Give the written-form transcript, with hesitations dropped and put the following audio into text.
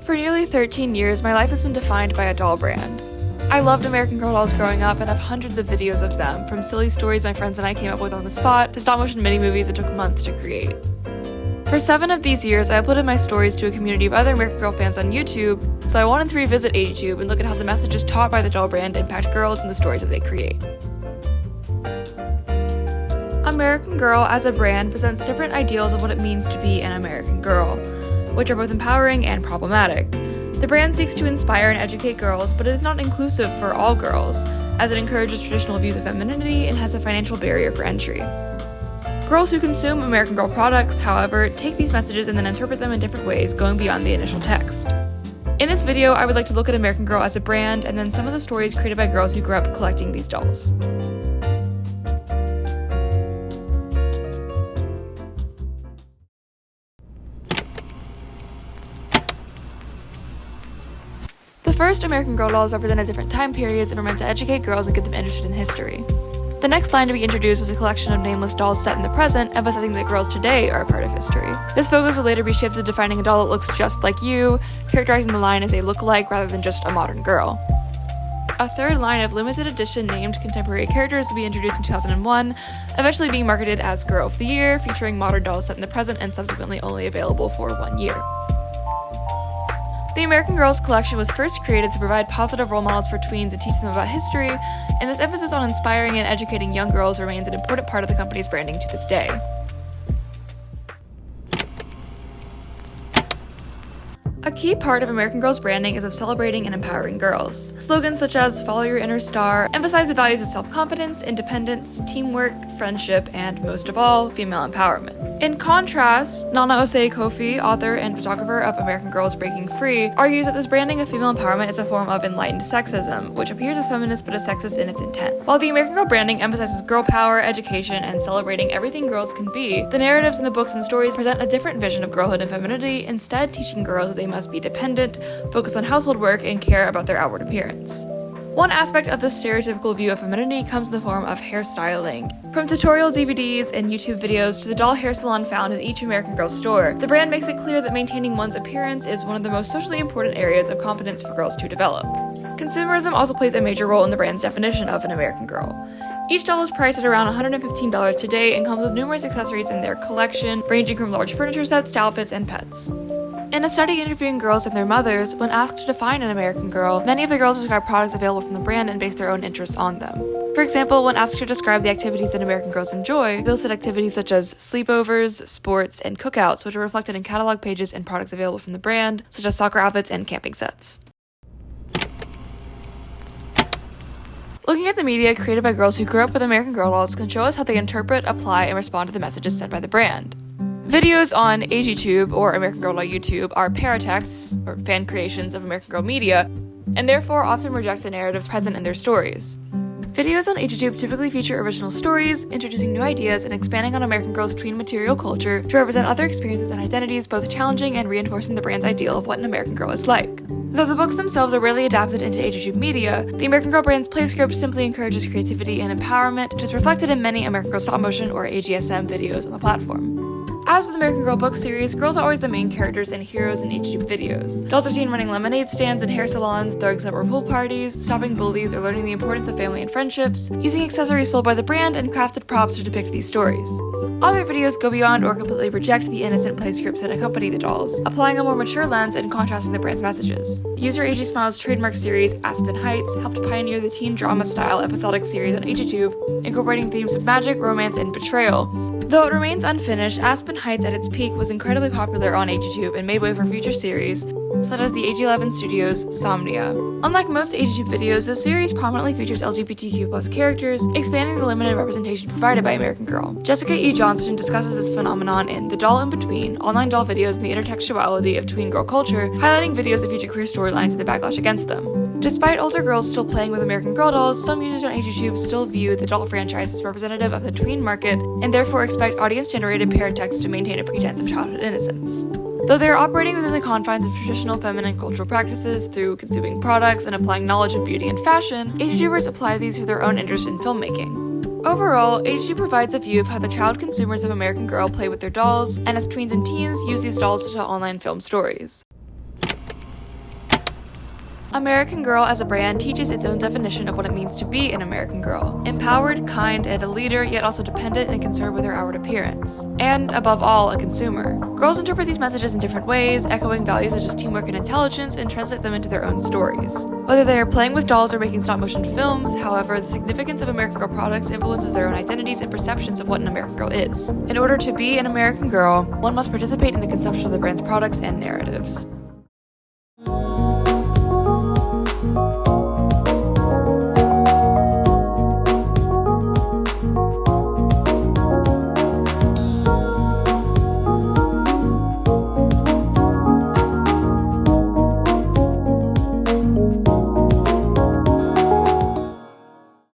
For nearly 13 years, my life has been defined by a doll brand. I loved American Girl dolls growing up and have hundreds of videos of them, from silly stories my friends and I came up with on the spot to stop-motion mini-movies that took months to create. For 7 of these years, I uploaded my stories to a community of other American Girl fans on YouTube, so I wanted to revisit AGTube and look at how the messages taught by the doll brand impact girls and the stories that they create. American Girl as a brand presents different ideals of what it means to be an American girl, which are both empowering and problematic. The brand seeks to inspire and educate girls, but it is not inclusive for all girls, as it encourages traditional views of femininity and has a financial barrier for entry. Girls who consume American Girl products, however, take these messages and then interpret them in different ways, going beyond the initial text. In this video, I would like to look at American Girl as a brand and then some of the stories created by girls who grew up collecting these dolls. The first American Girl dolls represented different time periods and were meant to educate girls and get them interested in history. The next line to be introduced was a collection of nameless dolls set in the present, emphasizing that girls today are a part of history. This focus will later be shifted to finding a doll that looks just like you, characterizing the line as a look-alike rather than just a modern girl. A third line of limited edition named contemporary characters will be introduced in 2001, eventually being marketed as Girl of the Year, featuring modern dolls set in the present and subsequently only available for 1 year. The American Girls collection was first created to provide positive role models for tweens and teach them about history, and this emphasis on inspiring and educating young girls remains an important part of the company's branding to this day. A key part of American Girl's branding is of celebrating and empowering girls. Slogans such as "Follow your inner star" emphasize the values of self-confidence, independence, teamwork, friendship, and most of all, female empowerment. In contrast, Nana Osei Kofi, author and photographer of American Girls Breaking Free, argues that this branding of female empowerment is a form of enlightened sexism, which appears as feminist but is sexist in its intent. While the American Girl branding emphasizes girl power, education, and celebrating everything girls can be, the narratives in the books and stories present a different vision of girlhood and femininity, instead teaching girls that they must be dependent, focus on household work, and care about their outward appearance. One aspect of this stereotypical view of femininity comes in the form of hairstyling. From tutorial DVDs and YouTube videos to the doll hair salon found in each American Girl store, the brand makes it clear that maintaining one's appearance is one of the most socially important areas of confidence for girls to develop. Consumerism also plays a major role in the brand's definition of an American Girl. Each doll is priced at around $115 today and comes with numerous accessories in their collection, ranging from large furniture sets to outfits and pets. In a study interviewing girls and their mothers, when asked to define an American Girl, many of the girls describe products available from the brand and base their own interests on them. For example, when asked to describe the activities that American Girls enjoy, they listed activities such as sleepovers, sports, and cookouts, which are reflected in catalog pages and products available from the brand, such as soccer outfits and camping sets. Looking at the media created by girls who grew up with American Girl dolls can show us how they interpret, apply, and respond to the messages sent by the brand. Videos on AGTube or American Girl on YouTube are paratexts, or fan creations of American Girl media, and therefore often reject the narratives present in their stories. Videos on AGTube typically feature original stories, introducing new ideas and expanding on American Girl's tween material culture to represent other experiences and identities, both challenging and reinforcing the brand's ideal of what an American Girl is like. Though the books themselves are rarely adapted into AGTube media, the American Girl brand's play script simply encourages creativity and empowerment, which is reflected in many American Girl stop-motion or AGSM videos on the platform. As with the American Girl book series, girls are always the main characters and heroes in AGTube videos. Dolls are seen running lemonade stands and hair salons, throwing summer pool parties, stopping bullies, or learning the importance of family and friendships, using accessories sold by the brand and crafted props to depict these stories. Other videos go beyond or completely reject the innocent play scripts that accompany the dolls, applying a more mature lens and contrasting the brand's messages. User AG Smile's trademark series, Aspen Heights, helped pioneer the teen drama-style episodic series on AGTube, incorporating themes of magic, romance, and betrayal. Though it remains unfinished, Aspen Heights at its peak was incredibly popular on AGTube and made way for future series, such as the AG11 Studios' Somnia. Unlike most AGTube videos, this series prominently features LGBTQ+ characters, expanding the limited representation provided by American Girl. Jessica E. Johnston discusses this phenomenon in The Doll in Between, online doll videos and the intertextuality of tween girl culture, highlighting videos of future queer storylines and the backlash against them. Despite older girls still playing with American Girl dolls, some users on AGTube still view the doll franchise as representative of the tween market and therefore expect audience-generated paratext to maintain a pretense of childhood innocence. Though they are operating within the confines of traditional feminine cultural practices through consuming products and applying knowledge of beauty and fashion, AGTubers apply these through their own interest in filmmaking. Overall, AGTube provides a view of how the child consumers of American Girl play with their dolls, and as tweens and teens use these dolls to tell online film stories. American Girl as a brand teaches its own definition of what it means to be an American girl. Empowered, kind, and a leader, yet also dependent and concerned with her outward appearance. And, above all, a consumer. Girls interpret these messages in different ways, echoing values such as teamwork and intelligence, and translate them into their own stories. Whether they are playing with dolls or making stop-motion films, however, the significance of American Girl products influences their own identities and perceptions of what an American girl is. In order to be an American girl, one must participate in the consumption of the brand's products and narratives.